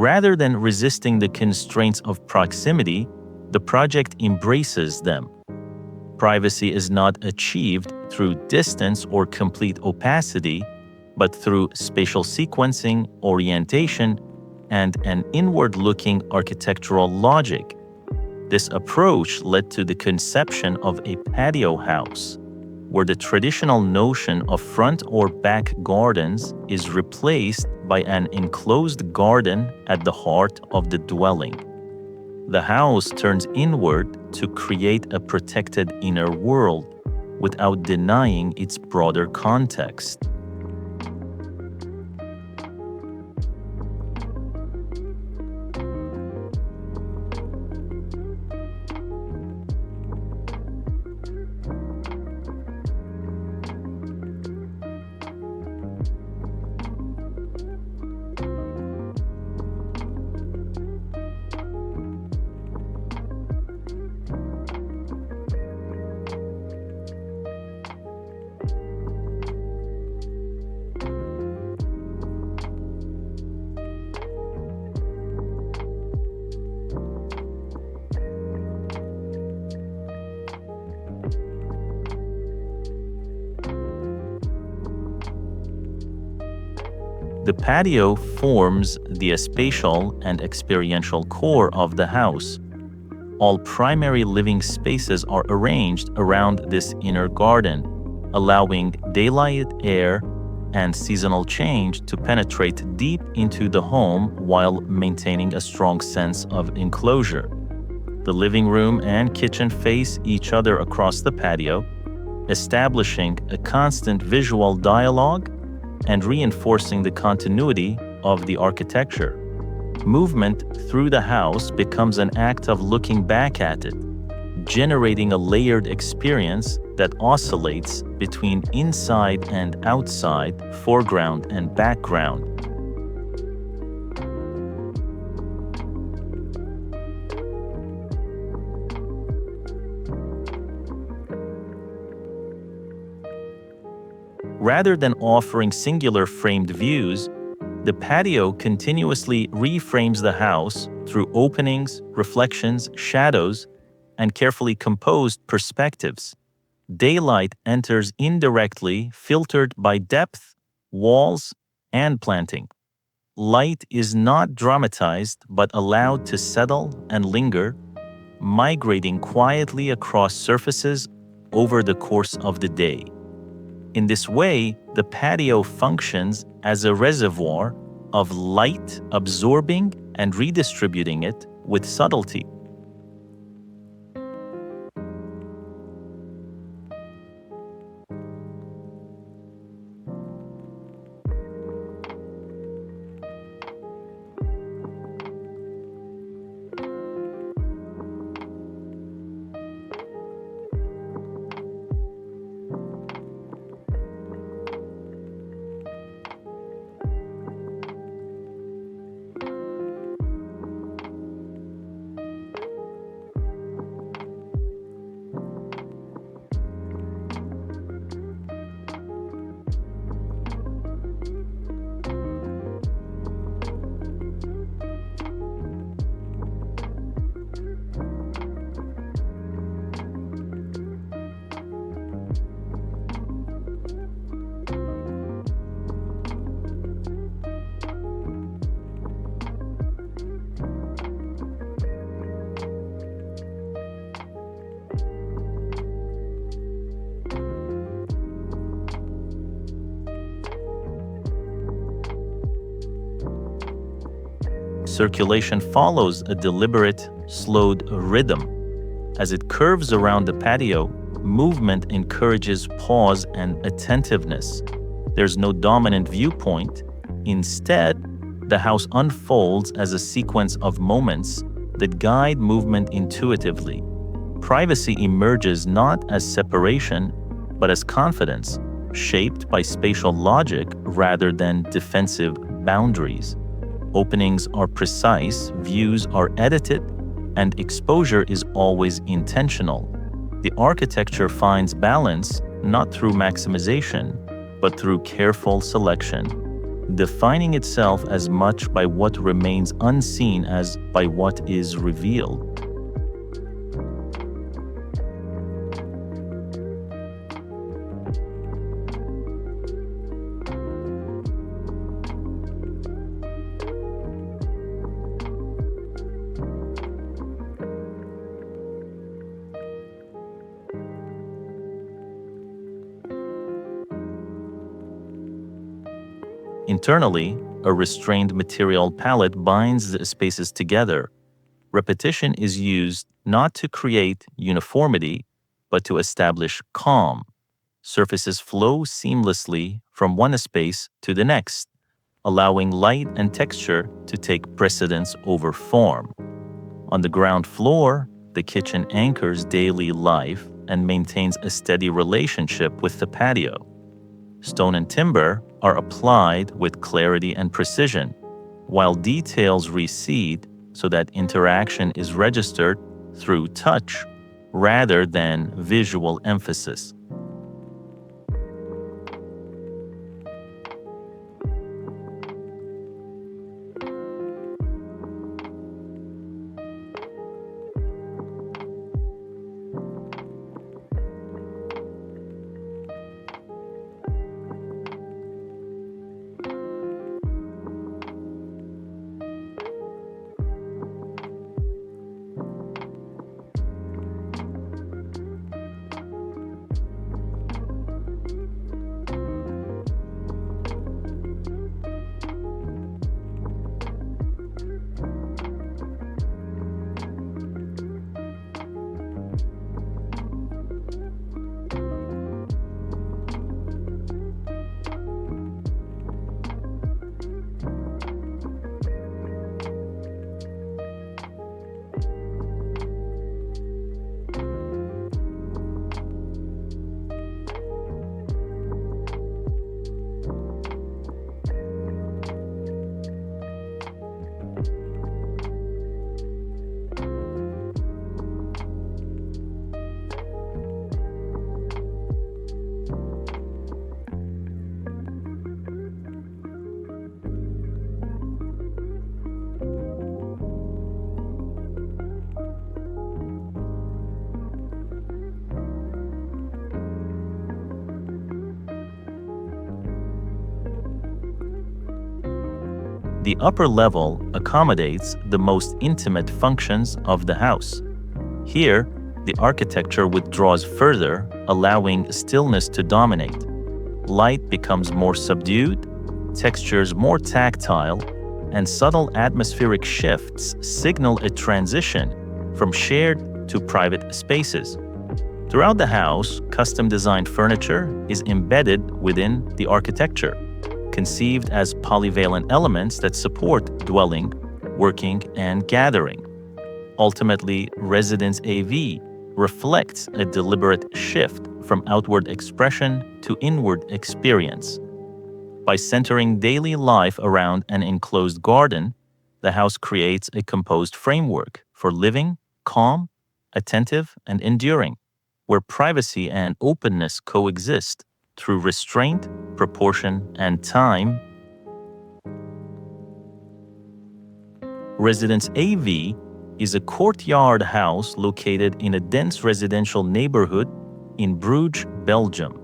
Rather than resisting the constraints of proximity, the project embraces them. Privacy is not achieved through distance or complete opacity, but through spatial sequencing, orientation, and an inward-looking architectural logic. This approach led to the conception of a patio house, where the traditional notion of front or back gardens is replaced by an enclosed garden at the heart of the dwelling. The house turns inward to create a protected inner world without denying its broader context. The patio forms the spatial and experiential core of the house. All primary living spaces are arranged around this inner garden, allowing daylight, air, and seasonal change to penetrate deep into the home while maintaining a strong sense of enclosure. The living room and kitchen face each other across the patio, establishing a constant visual dialogue and reinforcing the continuity of the architecture. Movement through the house becomes an act of looking back at it, generating a layered experience that oscillates between inside and outside, foreground and background. Rather than offering singular framed views, the patio continuously reframes the house through openings, reflections, shadows, and carefully composed perspectives. Daylight enters indirectly, filtered by depth, walls, and planting. Light is not dramatized but allowed to settle and linger, migrating quietly across surfaces over the course of the day. In this way, the patio functions as a reservoir of light, absorbing and redistributing it with subtlety. Circulation follows a deliberate, slowed rhythm. As it curves around the patio, movement encourages pause and attentiveness. There's no dominant viewpoint. Instead, the house unfolds as a sequence of moments that guide movement intuitively. Privacy emerges not as separation, but as confidence, shaped by spatial logic rather than defensive boundaries. Openings are precise, views are edited, and exposure is always intentional. The architecture finds balance not through maximization, but through careful selection. defining itself as much by what remains unseen as by what is revealed. Internally, a restrained material palette binds the spaces together. Repetition is used not to create uniformity, but to establish calm. Surfaces flow seamlessly from one space to the next, allowing light and texture to take precedence over form. On the ground floor, the kitchen anchors daily life and maintains a steady relationship with the patio. Stone and timber are applied with clarity and precision, while details recede so that interaction is registered through touch rather than visual emphasis. The upper level accommodates the most intimate functions of the house. Here, the architecture withdraws further, allowing stillness to dominate. Light becomes more subdued, textures more tactile, and subtle atmospheric shifts signal a transition from shared to private spaces. Throughout the house, custom-designed furniture is embedded within the architecture, conceived as polyvalent elements that support dwelling, working, and gathering. Ultimately, Residence AV reflects a deliberate shift from outward expression to inward experience. By centering daily life around an enclosed garden, the house creates a composed framework for living, calm, attentive, and enduring, where privacy and openness coexist through restraint, proportion, and time. Residence AV is a courtyard house located in a dense residential neighborhood in Bruges, Belgium.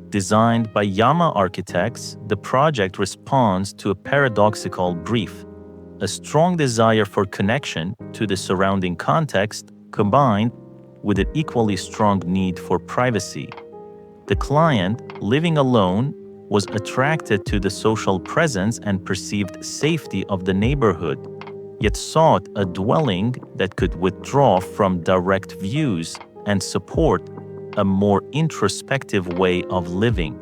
Designed by YAMA architects, the project responds to a paradoxical brief, a strong desire for connection to the surrounding context combined with an equally strong need for privacy. The client, living alone, was attracted to the social presence and perceived safety of the neighborhood, yet sought a dwelling that could withdraw from direct views and support a more introspective way of living.